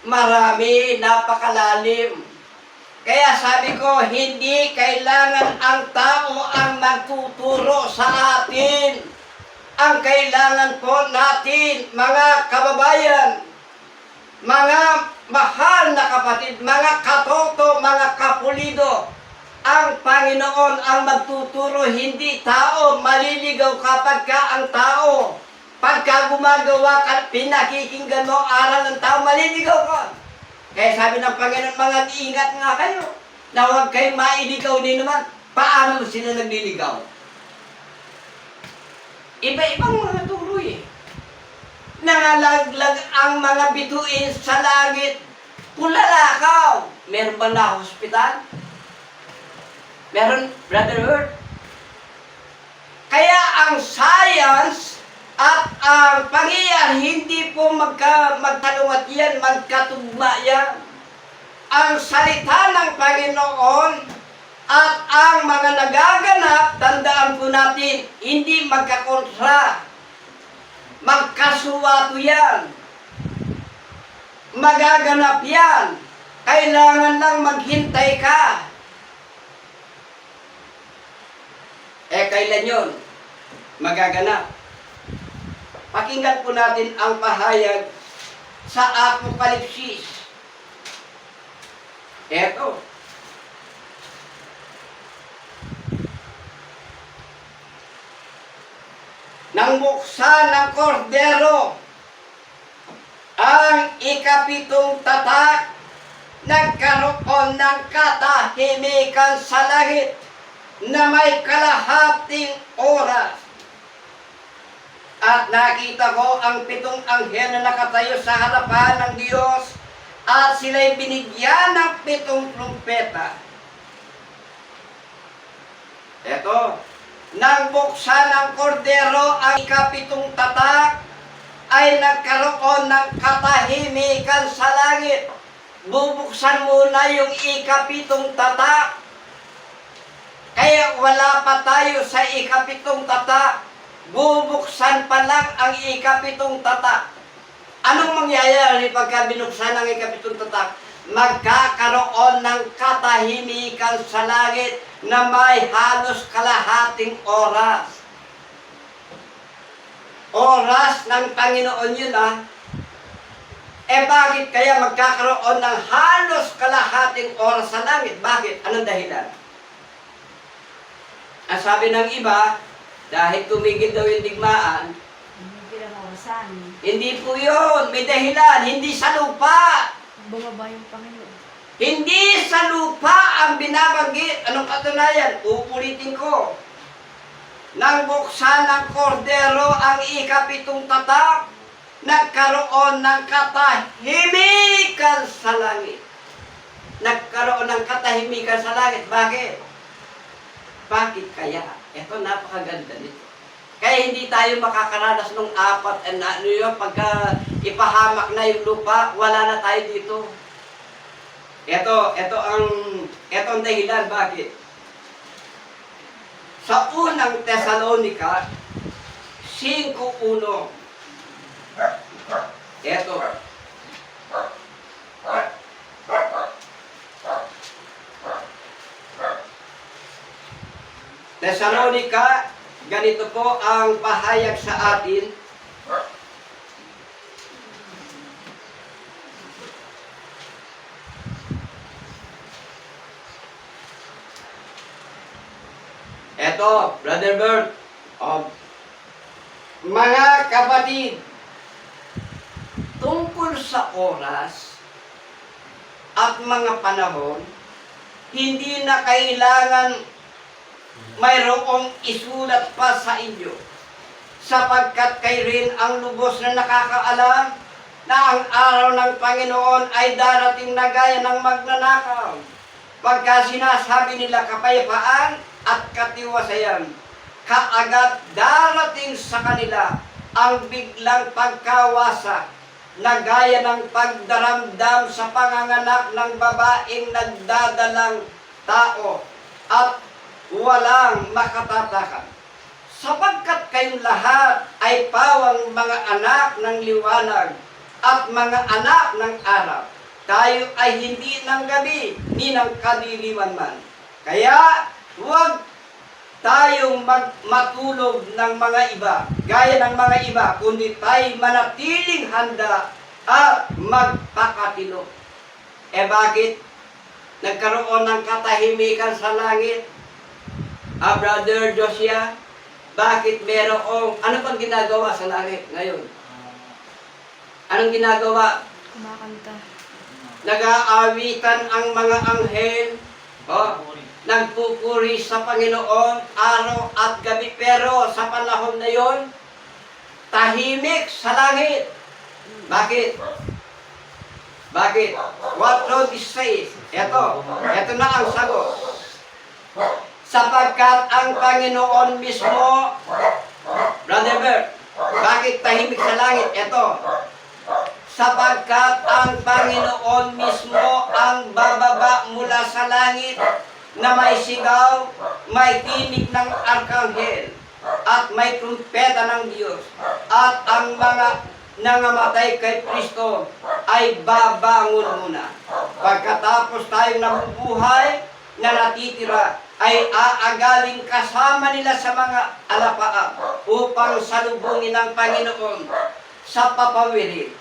Marami, napakalalim. Kaya sabi ko, hindi kailangan ang tao ang magtuturo sa atin. Ang kailangan po natin, mga kababayan, mga mahal na kapatid, mga katoto, mga kapulido, ang Panginoon ang magtuturo, hindi tao. Maliligaw kapag ka ang tao. Pagka gumagawa ka, pinakikinggan mo aral ng tao, maliligaw ka. Kaya sabi ng Panginoon, mga ingat nga kayo, na huwag kayong mailigaw din naman. Paano sila nagliligaw? Iba-ibang mga turo eh. Nangalaglag ang mga bituin sa langit. Pulalakaw. Meron ba na hospital? Meron, Brother Hurt? Kaya ang science at ang pangyayari hindi po magtalungat yan, magkatugma yan. Ang salita ng Panginoon at ang mga nagaganap, tandaan po natin, hindi magkakontra. Magkasuwato yan. Magaganap yan. Kailangan lang maghintay ka. Kailan yun? Magaganap. Pakinggan po natin ang pahayag sa Apokalipsis. Eto. Nang buksan ng kordero ang ikapitong tatak, nagkaroon ng katahimikan sa langit na may kalahating oras. At nakita ko ang pitong anghel na nakatayo sa harapan ng Diyos at sila'y binigyan ng pitong trumpeta. Eto, nang buksan ng kordero ang ikapitong tatak, ay nagkaroon ng katahimikan sa langit. Bubuksan muna yung ikapitong tatak. Kaya wala pa tayo sa ikapitong tatak. bubuksan pa lang ang ikapitong tatak. Anong mangyayari pagka binuksan ang ikapitong tatak? Magkakaroon ng katahimikan sa langit na may halos kalahating oras. Oras ng Panginoon yun bakit kaya magkakaroon ng halos kalahating oras sa langit? Bakit? Anong dahilan? Ang sabi ng iba, dahil tumigil daw yung digmaan, hindi po yun. May dahilan. Hindi sa lupa. Bumaba yung Panginoon. Hindi sa lupa ang binabanggit. Anong katunayan? Uulitin ko. Nang buksan ng kordero ang ikapitong tatak, nagkaroon ng katahimikan sa langit. Nagkaroon ng katahimikan sa langit. Bakit? Bakit kaya? Ito, napakaganda nito. Kaya hindi tayo makakaranas ng apat pagka ipahamak na yung lupa, wala na tayo dito. Ito ang dahilan. Bakit? Sa unang Tesalonica 5:1. Ito. Tesalonica, ganito po ang pahayag sa atin. Eto, Brother Bert, mga kapatid, tungkol sa oras at mga panahon, hindi na kailangan mayroong isulat pa sa inyo, sapagkat kayo rin ang lubos na nakakaalam na ang araw ng Panginoon ay darating na gaya ng magnanakaw. Pagka sinasabi nila kapayapaan at katiwasayan, kaagad darating sa kanila ang biglang pagkawasak na gaya ng pagdaramdam sa panganganak ng babaeng nagdadalang tao at walang makatatakan. Sapagkat kayong lahat ay pawang mga anak ng liwanag at mga anak ng araw. Tayo ay hindi ng gabi ni ng kadiliman man. Kaya huwag tayong matulog ng mga iba, gaya ng mga iba, kundi tayo manatiling handa at magpakatino. Bakit? Nagkaroon ng katahimikan sa langit. Brother Josiah, bakit merong, ano pang ginagawa sa langit ngayon? Anong ginagawa? Kumakanta. Nag-aawitan ang mga anghel, nagpupuri sa Panginoon araw at gabi, pero sa panahon na yon, tahimik sa langit. Bakit? Bakit? What Lord is says? Ito na ang sagot. Sapagkat ang Panginoon mismo, Brother Bert, bakit tahimik sa langit? Sapagkat ang Panginoon mismo ang bababa mula sa langit na may sigaw, may tinig ng arkanghel, at may trumpeta ng Diyos, at ang mga nangamatay kay Kristo ay babangon muna. Pagkatapos tayong nabubuhay na natitira, ay aagaling kasama nila sa mga alapaap upang salubungin ng Panginoon sa papawirin.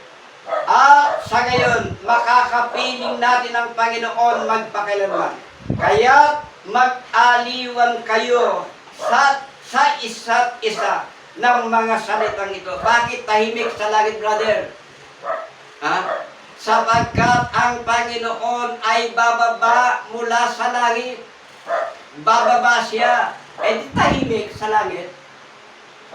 At sa gayon, makakapiling natin ang Panginoon magpakailanman. Kaya mag-aliwan kayo sa isa't isa ng mga salitang ito. Bakit tahimik sa langit, brother? Sapagkat ang Panginoon ay bababa mula sa langit. Bababa siya. Di tahimik sa langit.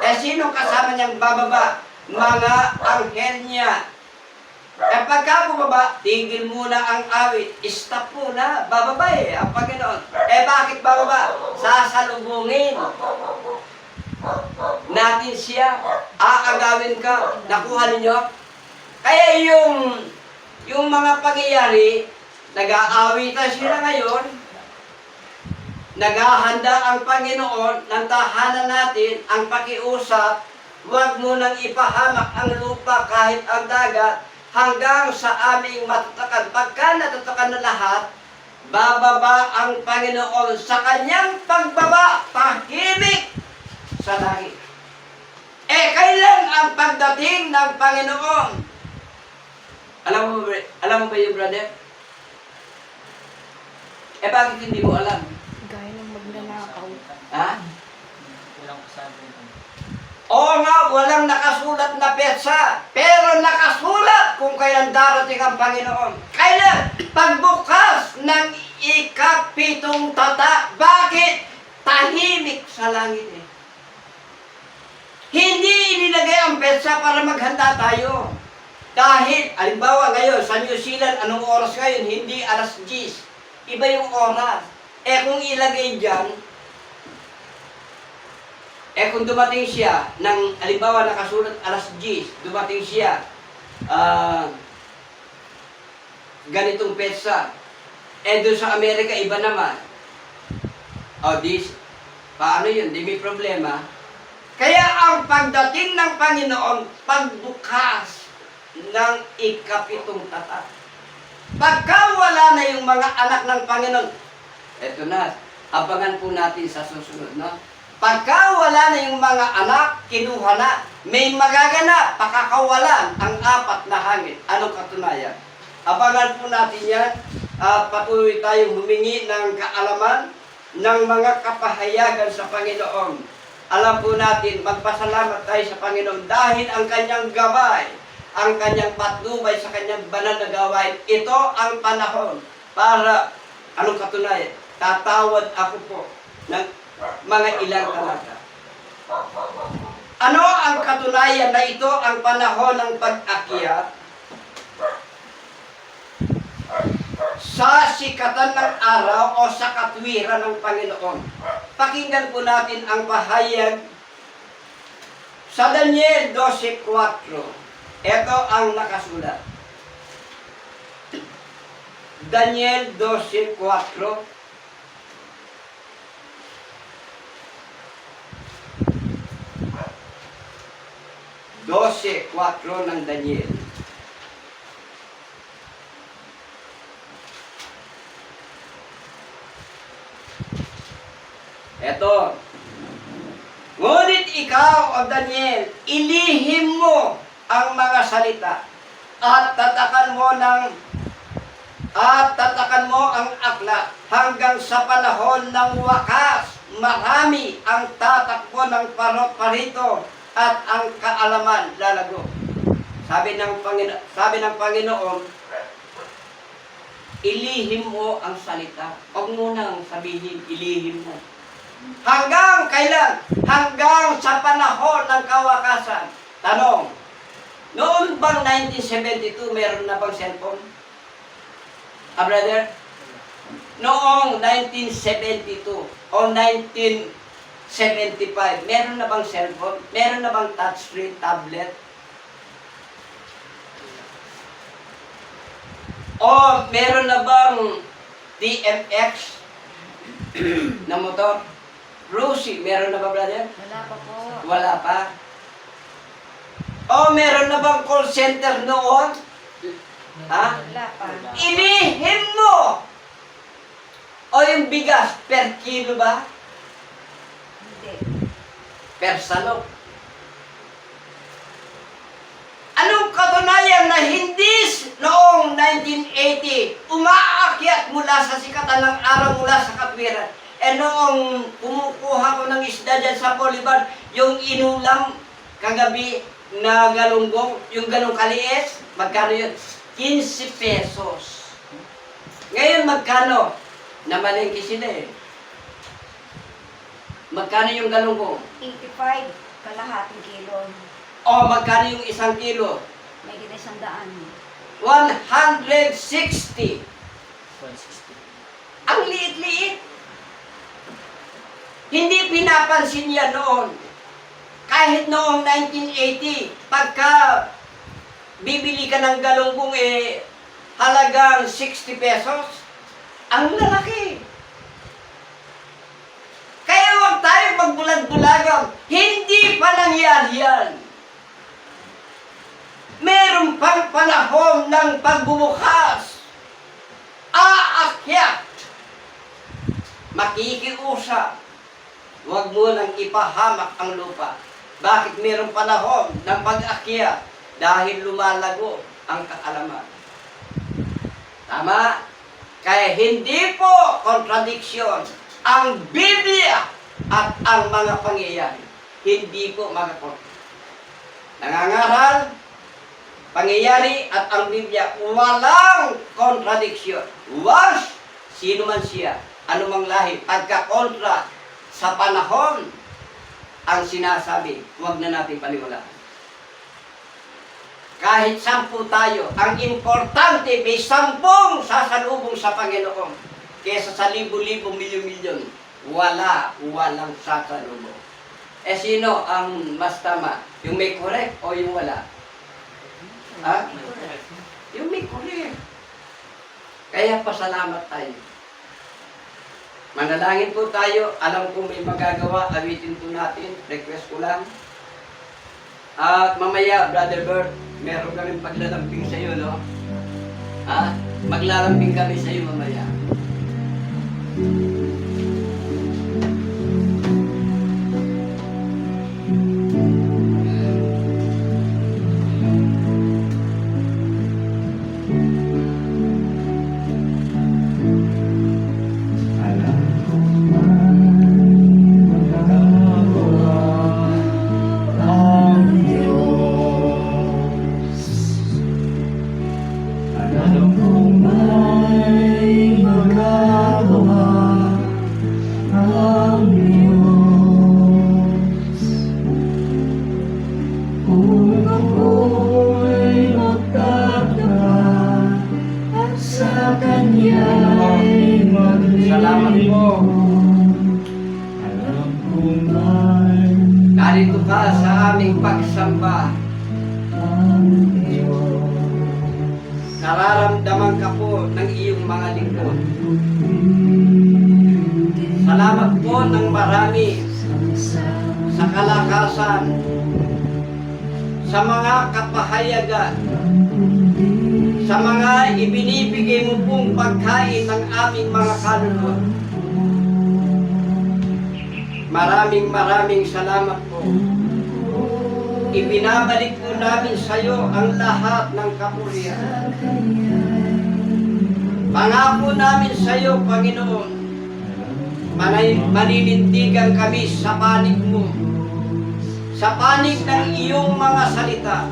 Sinong kasama niyang bababa? Mga anghel niya. Pagka bumaba, tigil muna ang awit. Stop muna. Bababa ang Panginoon. Bakit bababa? Sasalubungin natin siya. Aagawin ka. Nakuha ninyo? Kaya yung mga pangyayari, nag-aawitan sila ngayon, naghahanda ang Panginoon ng tahanan natin, ang pakiusap, huwag mo nang ipahamak ang lupa kahit ang dagat hanggang sa aming matutakan. Pagka natutakan na lahat, bababa ang Panginoon sa kanyang pagbaba, tahimik sa langit. Kailan ang pagdating ng Panginoon? Alam mo ba yung brother? Bakit hindi mo alam? Gaya ng magnanakaw. Ha? Walang kasabi. Oo nga, walang nakasulat na petsa. Pero nakasulat kung kailan darating ang Panginoon. Kailan? Pagbukas ng ikapitong tata. Bakit? Tahimik sa langit eh. Hindi inilagay ang petsa para maghanda tayo. Dahil, halimbawa ngayon, sa New Zealand, anong oras ngayon? Hindi alas 10. Iba yung oras. Kung ilagay dyan, kung dumating siya, ng, halimbawa nakasulat alas 10, dumating siya, ganitong petsa. Doon sa Amerika, iba naman. Paano yun? Di may problema. Kaya ang pagdating ng Panginoon, pagbukas ng ikapitong tata. Pagka wala na yung mga anak ng Panginoon, eto na, abangan po natin sa susunod, no? Pagka wala na yung mga anak, kinuha na, may magaganap, pakakawalan ang apat na hangin. Anong katunayan? Abangan po natin yan. Patuloy tayong humingi ng kaalaman ng mga kapahayagan sa Panginoon. Alam po natin, magpasalamat tayo sa Panginoon dahil ang kanyang gabay, ang kanyang patnubay sa kanyang banal na gawain, ito ang panahon para, anong katunayan? Tatawad ako po ng mga ilang talaga. Ano ang katunayan na ito ang panahon ng pag-akyat? Sa sikatan ng araw o sa katwiran ng Panginoon. Pakinggan po natin ang pahayag sa Daniel 12:4. Ito ang nakasulat. Daniel 12:4. 12:4 ng Daniel. Eto. Ngunit ikaw, O Daniel, ilihim mo ang mga salita at tatakan mo ang aklat hanggang sa panahon ng wakas. Marami ang tatakbo ng parito at ang kaalaman lalago. Sabi ng Panginoon, ilihim mo ang salita. Huwag mo nang sabihin, ilihim mo. Hanggang kailan? Hanggang sa panahon ng kawakasan. Tanong, noon bang 1972 meron na bang cellphone? Brother? Noong 1972 o 1975, meron na bang cellphone? Meron na bang touchscreen, tablet? O meron na bang TMX na motor? Rosie, meron na ba, brother? Wala pa po. Wala pa. O meron na bang call center noon? Ha? Wala pa. Ilihim mo! O yung bigas, per kilo ba? Hindi. Per salok. Anong katunayan na hindi noong 1980 umaakyat mula sa sikatan ng araw mula sa katwiran? Noong kumukuha ko ng isda dyan sa Bolivar, yung inulam kagabi na galunggong, yung ganong kaliis, magkano yun? 15 pesos. Ngayon magkano? Namalengke sila eh. Magkano yung galunggong? 85. Kalahating kilo. O magkano yung 1 kilo? May gina 100. 160. 160. Ang liit-liit. Hindi pinapansin yan noon. Kahit noong 1980, pagka bibili ka ng galunggong halagang 60 pesos, ang lalaki. kabulag-bulagang. Hindi pa nangyari yan. Meron pang panahon ng pagbubukas. Aakyat. Makikiusap. Huwag mo nang ipahamak ang lupa. Bakit meron panahon ng pag-akyat? Dahil lumalago ang kaalaman. Tama? Kaya hindi po kontradiksyon ang Biblia at ang mga pangyayari. Hindi po magkakontra. Nangangaral, pangyayari at ang Biblia, walang kontradiksyon. Once, sino man siya, anumang lahi, pagkakontra sa panahon, ang sinasabi, huwag na natin paniwalaan. Kahit 10 tayo, ang importante may 10 sasalubong sa Panginoon. Kesa sa libo-libo, milyon-milyon, walang sasalubong. Eh sino ang mas tama? Yung may correct o yung wala? Ha? Yung may correct. Kaya pasalamat tayo. Manalangin po tayo. Alam kong may magagawa. Awitin po natin. Request ko lang. At mamaya, Brother Bert, meron kami paglalambing sa iyo, no? Ha? Maglalambing kami sa iyo mamaya. Salamat po. Narito ka sa aming pagsamba. Nararamdaman ka po ng iyong mga lingkod. Salamat po ng marami sa kalakasan, sa mga kapahayagan, sa mga ibinibigay mo pong pagkain ng aming mga kaluluwa. Maraming salamat po. Ibinabalik po namin sa iyo ang lahat ng kapurihan. Pangako namin sa iyo, Panginoon, maninindigan kami sa panig mo, sa panig ng iyong mga salita,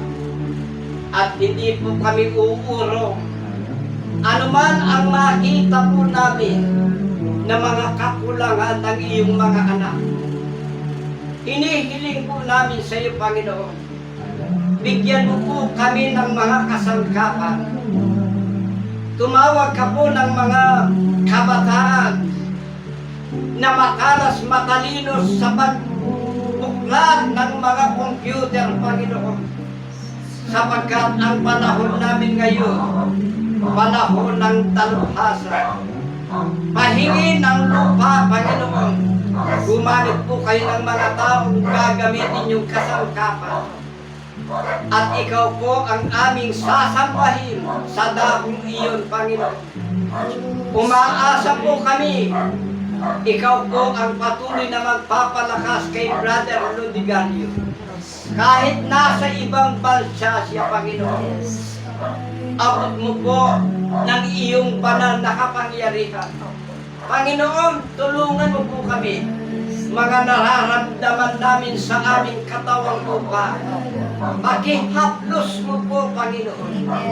at hindi po kami uurong. Ano man ang makita po namin na mga kakulangan ng iyong mga anak, hinihiling po namin sa iyo, Panginoon. Bigyan mo po kami ng mga kasangkapan. Tumawag ka po ng mga kabataan na matalas, matalino sa pagbuklan ng mga computer, Panginoon. Sapagkat ang panahon namin ngayon, panahon ng talhasa. Pahingi ng lupa, Panginoon. Gumamit po kayo ng mga taong gagamitin yung kasangkapan. At ikaw po ang aming sasambahin sa dahong iyon, Panginoon. Umaasa po kami. Ikaw po ang patuloy na magpapalakas kay Brother Lodigario. Kahit nasa ibang bansa siya, Panginoon. Abot mo po ng iyong banal na kapangyarihan. Panginoon, tulungan mo po kami. Mga nararamdaman namin sa aming katawang lupa. Pakihaplos mo po, Panginoon.